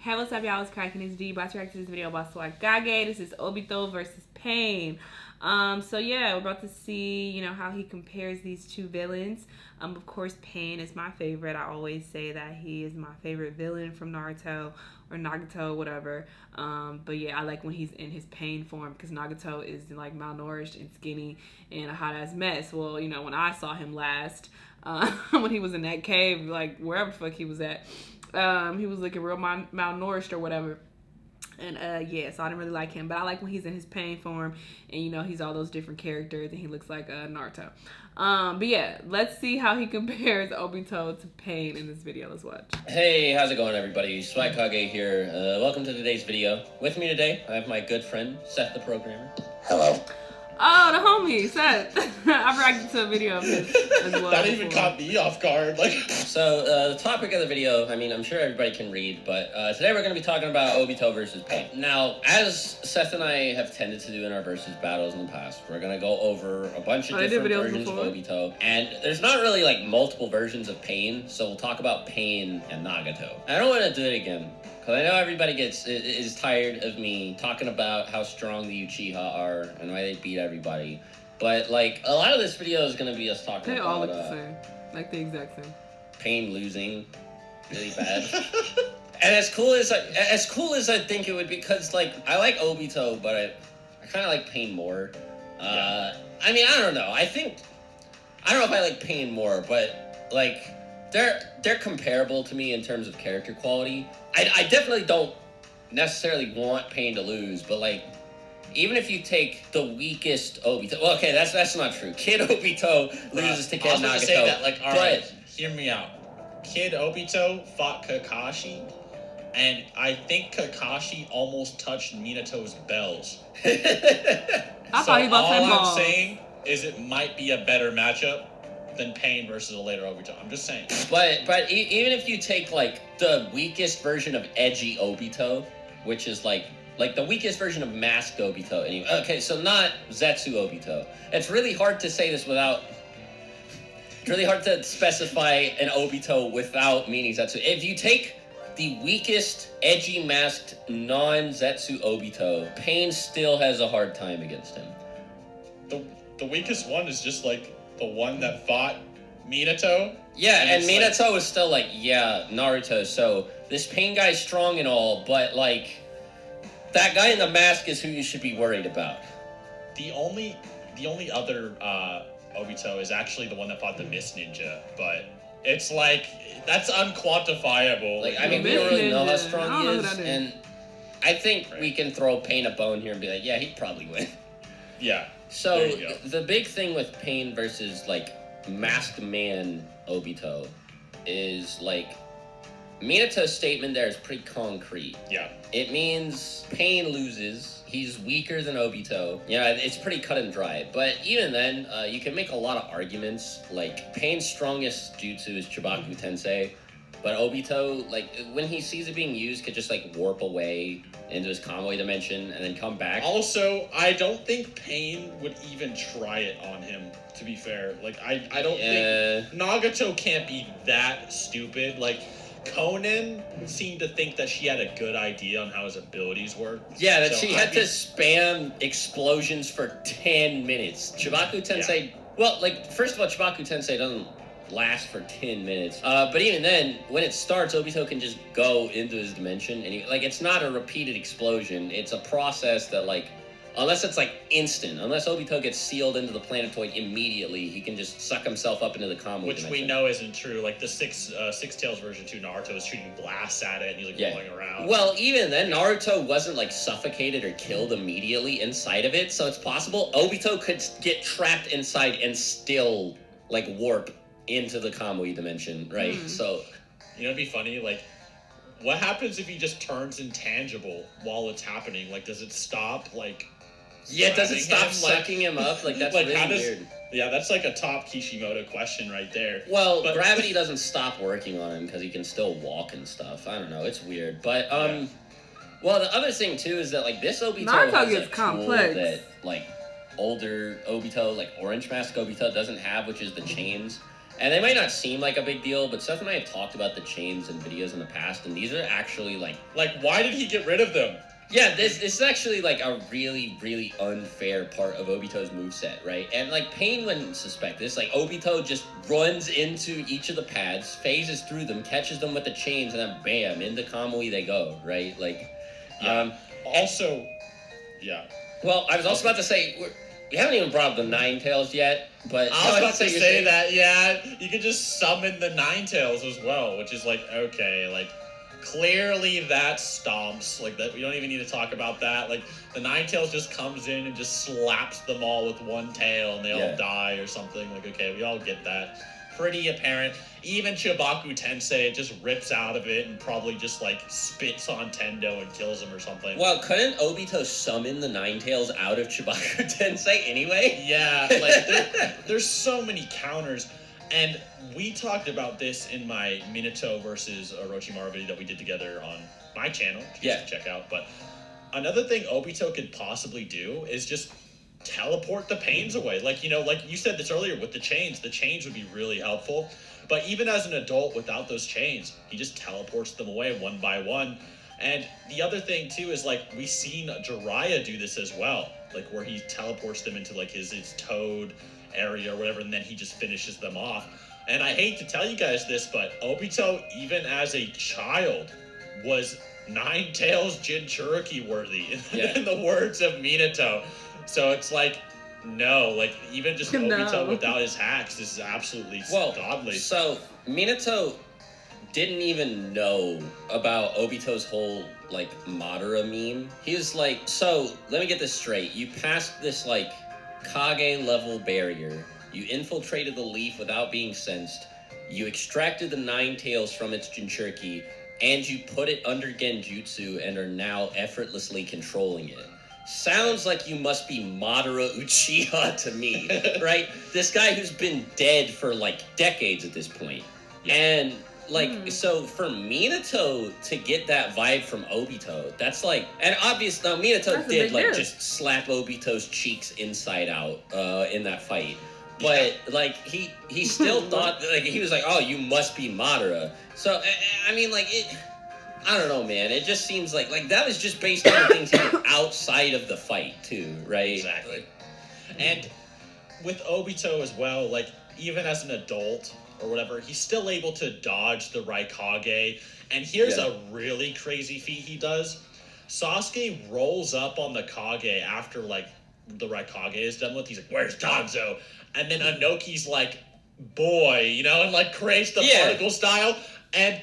Hey, what's up, y'all? It's cracking. It's D. About to react to this video about Swagage. This is Obito versus Pain. So yeah, we're about to see, how he compares these two villains. Of course, Pain is my favorite. I always say that he is my favorite villain from Naruto or Nagato, whatever. But yeah, I like when he's in his Pain form because Nagato is like malnourished and skinny and a hot ass mess. Well, when I saw him last, when he was in that cave, like wherever the fuck he was at. He was looking real malnourished or whatever. And yeah, so I didn't really like him. But I like when he's in his Pain form and he's all those different characters and he looks like Naruto. But yeah, let's see how he compares Obito to Pain in this video. Let's watch. Hey, how's it going, everybody? Swagage here. Welcome to today's video. With me today, I have my good friend, Seth the Programmer. Hello. Oh, the homie, Seth. I've reacted to a video of his as well. That even caught me off guard. So, the topic of the video, I'm sure everybody can read, but today we're going to be talking about Obito versus Pain. Now, as Seth and I have tended to do in our versus battles in the past, we're going to go over a bunch of different versions of Obito. And there's not really, multiple versions of Pain, so we'll talk about Pain and Nagato. I don't want to do it again. Because I know everybody is tired of me talking about how strong the Uchiha are and why they beat everybody. But, a lot of this video is going to be us talking about... They all look the same. Like, the exact same. Pain losing really bad. And as cool as I think it would be, because, I like Obito, but I kind of like Pain more. Yeah. I don't know. I don't know if I like Pain more, but, they're comparable to me in terms of character quality. I definitely don't necessarily want Pain to lose, but even if you take the weakest Obito, well, okay, that's not true. Kid Obito loses to Kid Nagato. I was going to say that, alright, hear me out. Kid Obito fought Kakashi, and I think Kakashi almost touched Minato's bells. I thought he lost that ball. All I'm saying is it might be a better matchup than Pain versus a later Obito. I'm just saying. But even if you take the weakest version of edgy Obito, which is the weakest version of masked Obito. Anyway, okay, so not Zetsu Obito. It's really hard to say this without. It's really hard to specify an Obito without meaning Zetsu. If you take the weakest edgy masked non-Zetsu Obito, Pain still has a hard time against him. The weakest one is just the one that fought Minato. Yeah, and Minato is still yeah, Naruto, so this Pain guy's strong and all, but that guy in the mask is who you should be worried about. The only other Obito is actually the one that fought the Mist Ninja, but it's that's unquantifiable. We don't really know how strong he is, and I think we can throw Pain a bone here and be yeah, he'd probably win. Yeah. So, the big thing with Pain versus, Masked Man Obito is, Minato's statement there is pretty concrete. Yeah. It means Pain loses. He's weaker than Obito. It's pretty cut and dry. But even then, you can make a lot of arguments. Pain's strongest jutsu is Chibaku Tensei. But Obito, when he sees it being used, could just, warp away into his Kamui dimension and then come back. Also, I don't think Pain would even try it on him, to be fair. I don't think... Nagato can't be that stupid. Conan seemed to think that she had a good idea on how his abilities work. Yeah, that she had to spam explosions for 10 minutes. Chibaku Tensei... Yeah. Well, first of all, Chibaku Tensei doesn't last for 10 minutes. But even then, when it starts, Obito can just go into his dimension, and it's not a repeated explosion. It's a process that, unless it's, instant, unless Obito gets sealed into the planetoid immediately, he can just suck himself up into the Kamui Which dimension. we know isn't true. The Six Tails version 2, Naruto is shooting blasts at it, and he's, rolling around. Well, even then, Naruto wasn't, suffocated or killed immediately inside of it, so it's possible Obito could get trapped inside and still, warp into the Kamui dimension, right? So, it'd be funny, what happens if he just turns intangible while it's happening? Does it stop, yeah, does it stop sucking him up? That's really weird. Yeah, that's a top Kishimoto question right there. Well, gravity doesn't stop working on him because he can still walk and stuff. I don't know, it's weird. But, well, the other thing, too, is that, this Obito has a complex. Tool that, older Obito, Orange Mask Obito doesn't have, which is the chains. And they might not seem like a big deal, but Seth and I have talked about the chains in videos in the past, and these are actually like... Like, why did he get rid of them? Yeah, this is actually like a really, really unfair part of Obito's moveset, right? And like Pain wouldn't suspect this. Like Obito just runs into each of the pads, phases through them, catches them with the chains, and then bam, into Kamui they go, right? Like, also, yeah. Well, I was also about to say, we haven't even brought up the Nine Tails yet, but... I was about to say that, yeah, you could just summon the Nine Tails as well, which is like, okay, like, clearly that stomps, like, that we don't even need to talk about that, like, the Nine Tails just comes in and just slaps them all with one tail, and they all die or something, like, okay, we all get that. Pretty apparent. Even Chibaku Tensei, it just rips out of it and probably just, like, spits on Tendo and kills him or something. Well, couldn't Obito summon the Nine Tails out of Chibaku Tensei anyway? Yeah, like, there's so many counters. And we talked about this in my Minato versus Orochimaru video that we did together on my channel, which you should check out. But another thing Obito could possibly do is just teleport the pains away. Like, you know, like you said this earlier with the chains would be really helpful. But even as an adult without those chains, he just teleports them away one by one. And the other thing too is, like, we've seen Jiraiya do this as well, like where he teleports them into like his toad area or whatever, and then he just finishes them off. And I hate to tell you guys this, but Obito, even as a child, was Nine Tails Jinchuriki worthy, in the words of Minato. So it's like, no, like, even just Obito without his hacks, this is absolutely godly. So, Minato didn't even know about Obito's whole, like, Madara meme. He was like, so, let me get this straight. You passed this, like, Kage-level barrier. You infiltrated the leaf without being sensed. You extracted the Nine Tails from its Jinchuriki, and you put it under Genjutsu and are now effortlessly controlling it. Sounds like you must be Madara Uchiha to me, right? This guy who's been dead for, like, decades at this point. And, like, so for Minato to get that vibe from Obito, that's like... And obviously, now, Minato did, like, just slap Obito's cheeks inside out in that fight. But, like, he still thought... Like, he was like, oh, you must be Madara. So, I mean, like, it... I don't know, man. It just seems like that was just based on things he did outside of the fight, too, right? Exactly. And with Obito as well, like, even as an adult or whatever, he's still able to dodge the Raikage. And here's a really crazy feat he does. Sasuke rolls up on the Kage after, like, the Raikage is done with. He's like, where's Danzo? And then Anoki's like, boy, you know, and, like, creates the particle style. And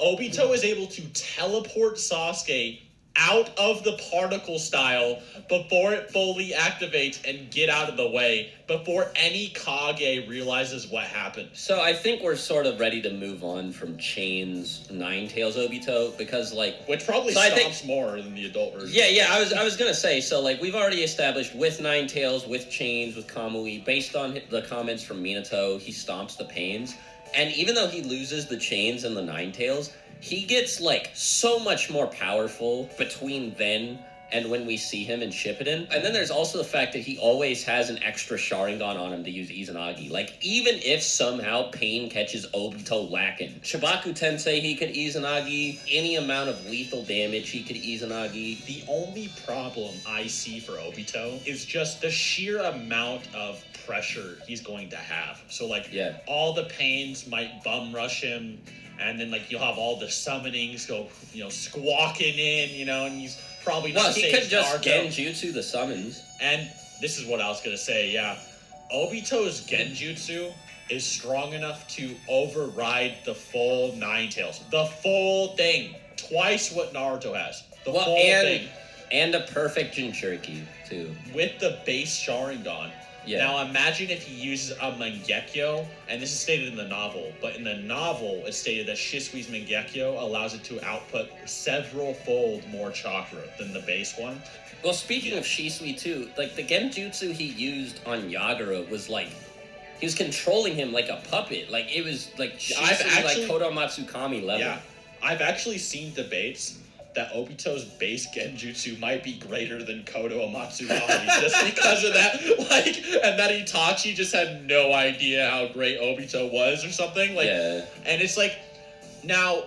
Obito is able to teleport Sasuke out of the particle style before it fully activates and get out of the way before any Kage realizes what happened. So I think we're sort of ready to move on from Chain's Nine Tails Obito because, like... Which probably stomps more than the adult version. Yeah, I was gonna say, so, like, we've already established with Nine Tails, with Chains, with Kamui, based on the comments from Minato, he stomps the pains. And even though he loses the Chains and the Nine Tails, he gets, like, so much more powerful between then and when we see him in Shippuden. And then there's also the fact that he always has an extra Sharingan on him to use Izanagi. Like, even if somehow Pain catches Obito lacking, Chibaku Tensei he could Izanagi, any amount of lethal damage he could Izanagi. The only problem I see for Obito is just the sheer amount of pressure he's going to have. So, like, all the Pains might bum rush him, and then, like, you'll have all the summonings go, you know, squawking in, you know, and he's probably not safe. Well, he could just Genjutsu the summons. And this is what I was going to say, Obito's Genjutsu is strong enough to override the full Nine Tails. The full thing. Twice what Naruto has. The full thing. And a perfect Jinchuriki, too. With the base Sharingan. Yeah. Now imagine if he uses a Mangekyo, and this is stated in the novel, but in the novel it's stated that Shisui's Mangekyo allows it to output several-fold more chakra than the base one. Well, speaking of Shisui too, like, the Genjutsu he used on Yagura was like, he was controlling him like a puppet. Like, it was like Shisui, like Kodo Matsukami level. Yeah, I've actually seen debates that Obito's base genjutsu might be greater than Kodo Amatsugami just because of that, like, and that Itachi just had no idea how great Obito was or something, like, and it's like, now,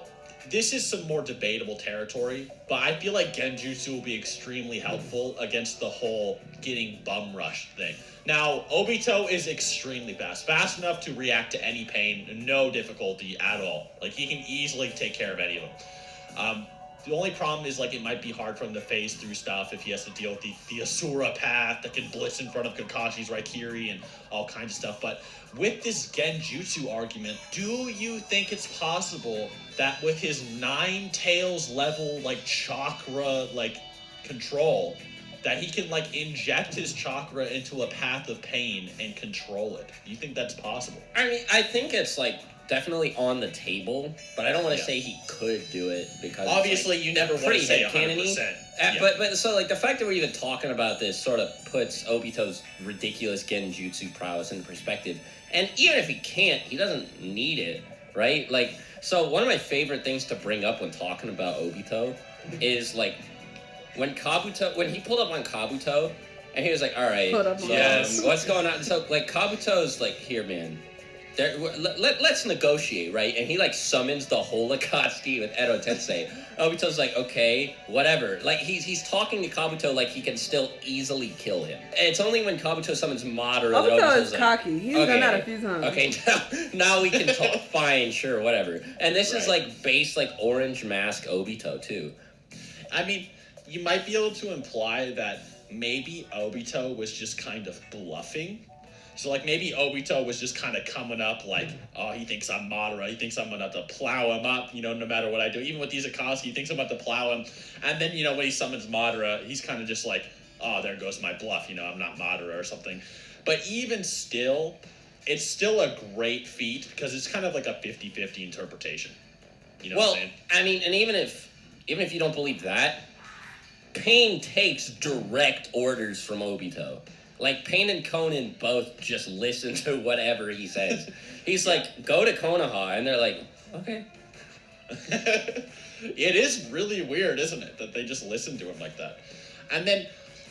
this is some more debatable territory, but I feel like genjutsu will be extremely helpful against the whole getting bum rushed thing. Now, Obito is extremely fast enough to react to any pain, no difficulty at all. Like, he can easily take care of any of them. The only problem is, like, it might be hard for him to phase through stuff if he has to deal with the Asura path that can blitz in front of Kakashi's Raikiri and all kinds of stuff. But with this genjutsu argument, do you think it's possible that with his 9 tails level, like, chakra, like, control, that he can, like, inject his chakra into a path of pain and control it? Do you think that's possible? I mean, I think it's, like, definitely on the table, but I don't want to say he could do it because obviously, like, you never want to say 100%. But so, like, the fact that we're even talking about this sort of puts Obito's ridiculous genjutsu prowess into perspective. And even if he can't, he doesn't need it, right? Like, so one of my favorite things to bring up when talking about Obito is, like, when he pulled up on Kabuto, and he was like, all right, what's going on? So, like, Kabuto's like, here, man, let's negotiate, right? And he, like, summons the whole Akatsuki with Edo Tensei. Obito's like, okay, whatever. Like, he's talking to Kabuto like he can still easily kill him. And it's only when Kabuto summons Madara that Obito Obito's is cocky. He's done that a few times. Okay, now we can talk. Fine, sure, whatever. And this is, like, base, like, orange mask Obito, too. I mean, you might be able to imply that maybe Obito was just kind of bluffing. So, like, maybe Obito was just kind of coming up like, oh, he thinks I'm Madara. He thinks I'm going to have to plow him up, you know, no matter what I do. Even with these Akatsuki, he thinks I'm about to plow him. And then, you know, when he summons Madara, he's kind of just like, oh, there goes my bluff. You know, I'm not Madara or something. But even still, it's still a great feat because it's kind of like a 50-50 interpretation. You know what I'm saying? I mean, and even if you don't believe that, Pain takes direct orders from Obito. Like, Pain and Conan both just listen to whatever he says. He's like, go to Konoha, and they're like, okay. It is really weird, isn't it, that they just listen to him like that. And then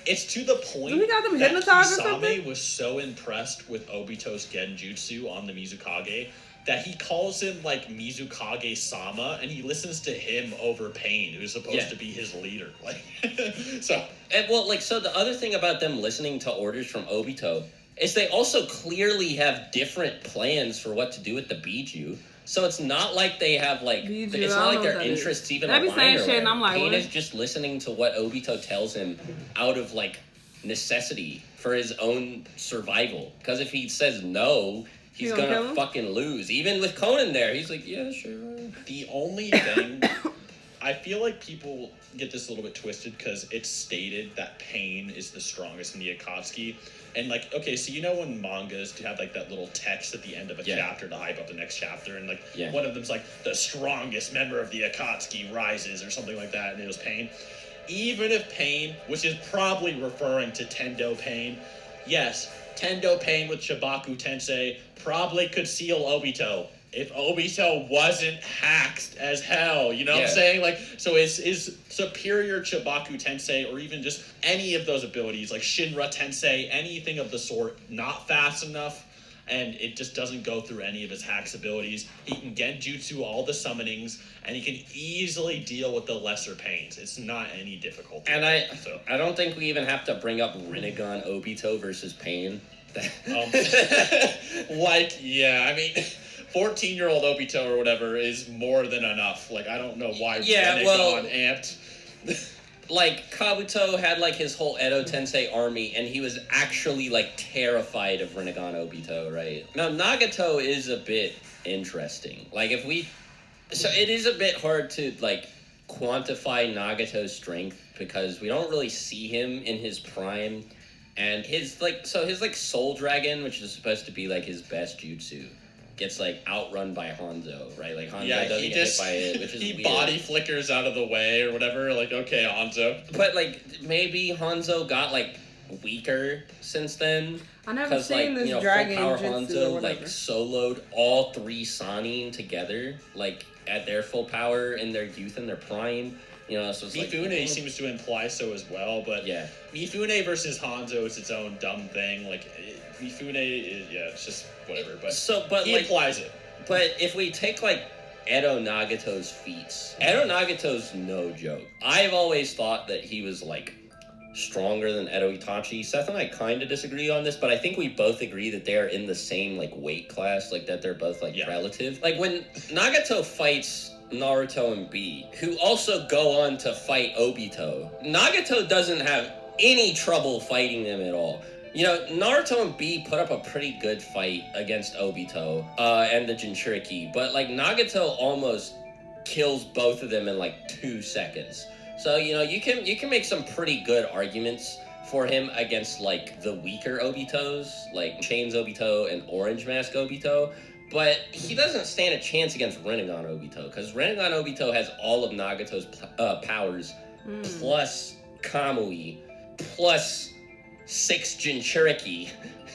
it's to the point we got them that hypnotized or something? Kisame was so impressed with Obito's genjutsu on the Mizukage that he calls him, like, Mizukage-sama, and he listens to him over Pain, who's supposed to be his leader. Like, so... And, well, like, so the other thing about them listening to orders from Obito is they also clearly have different plans for what to do with the Biju. So it's not like they have, like, Biju, it's not like their interests even align. They be saying shit, and I'm like, Pain what? is just listening to what Obito tells him out of, like, necessity for his own survival. Because if he says no, he's gonna fucking lose. Even with Conan there, he's like, yeah, sure. The only thing... I feel like people get this a little bit twisted because it's stated that Pain is the strongest in the Akatsuki. And, like, okay, so you know when mangas have, like, that little text at the end of a chapter to hype up the next chapter, and, like, one of them's, like, the strongest member of the Akatsuki rises or something like that, and it was Pain. Even if Pain, which is probably referring to Tendo Pain, yes, Tendo Pain with Chibaku Tensei probably could seal Obito. If Obito wasn't hacked as hell, you know what I'm saying? Like, so is superior Chibaku Tensei, or even just any of those abilities, like Shinra Tensei, anything of the sort, not fast enough, and it just doesn't go through any of his hacks abilities. He can genjutsu all the summonings, and he can easily deal with the lesser pains. It's not any difficult. And I don't think we even have to bring up Rinnegan Obito versus Pain. I mean... 14-year-old Obito or whatever is more than enough. Like, I don't know why Rinnegan amped. Like, Kabuto had, like, his whole Edo Tensei army, and he was actually, like, terrified of Rinnegan Obito, right? Now, Nagato is a bit interesting. Like, so it is a bit hard to, like, quantify Nagato's strength, because we don't really see him in his prime, and his Soul Dragon, which is supposed to be, like, his best jutsu, gets, like, outrun by Hanzo, right? Like, Hanzo doesn't get hit by it, which is he weird. Body flickers out of the way or whatever, like, okay, Hanzo. But, like, maybe Hanzo got, like, weaker since then. I never seen this dragon full power jutsu Hanzo, or whatever. like, soloed all 3 Sannin together, like, at their full power in their youth and their prime. You know, so it's Mifune seems to imply so as well, but yeah. Mifune versus Hanzo is its own dumb thing. Like, Mifune is, it's just whatever. But he implies it. But if we take, like, Edo Nagato's feats, Edo Nagato's no joke. I've always thought that he was, like, stronger than Edo Itachi. Seth and I kind of disagree on this, but I think we both agree that they are in the same, like, weight class, like, that they're both, like, relative. Like, when Nagato fights Naruto and B, who also go on to fight Obito, Nagato doesn't have any trouble fighting them at all. You know, Naruto and B put up a pretty good fight against Obito and the Jinchuriki, but, like, Nagato almost kills both of them in, like, 2 seconds. So, you know, you can make some pretty good arguments for him against, like, the weaker Obitos, like Chains Obito and Orange Mask Obito, but he doesn't stand a chance against Rinnegan Obito, because Rinnegan Obito has all of Nagato's powers, plus Kamui, plus 6 Jinchuriki.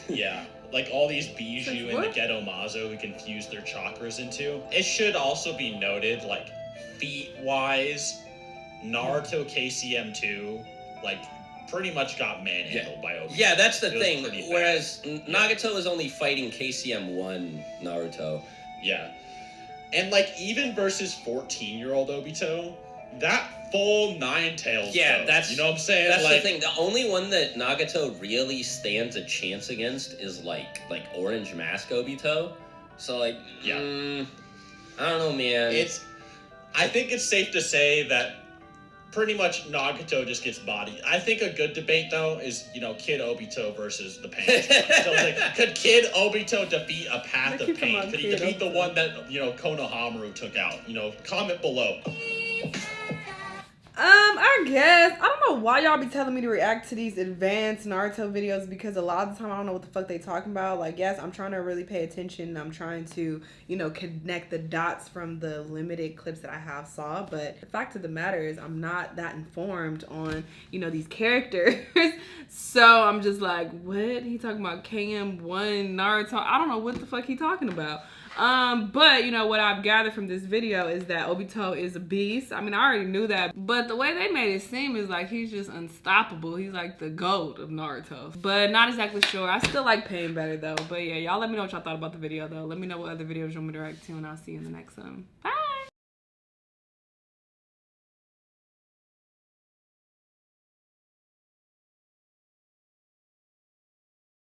Yeah, like all these Bijou and the Geto Mazo we can fuse their chakras into. It should also be noted, like, feat-wise, Naruto KCM2, like, pretty much got manhandled by Obito. Yeah, that's the thing. Whereas Nagato is only fighting KCM1 Naruto. Yeah. And, like, even versus 14-year-old Obito, that full Nine-Tails that's... You know what I'm saying? That's like, the thing. The only one that Nagato really stands a chance against is, like Orange Mask Obito. So, like, I don't know, man. I think it's safe to say that pretty much Nagato just gets bodied. I think a good debate, though, is, you know, Kid Obito versus the Pain. So, like, could Kid Obito defeat a Path of Pain? Could he defeat the one that, you know, Konohamaru took out? You know, comment below. I guess. I don't know why y'all be telling me to react to these advanced Naruto videos, because a lot of the time I don't know what the fuck they talking about. Like, yes, I'm trying to really pay attention. I'm trying to, you know, connect the dots from the limited clips that I have saw. But the fact of the matter is I'm not that informed on, you know, these characters. So I'm just like, what? He talking about KM1 Naruto? I don't know what the fuck he talking about. But, you know, what I've gathered from this video is that Obito is a beast. I mean, I already knew that, but the way they made it seem is like he's just unstoppable. He's like the GOAT of Naruto, but not exactly sure. I still like Pain better though. But yeah, y'all let me know what y'all thought about the video though. Let me know what other videos you want me to react to, and I'll see you in the next one. Bye!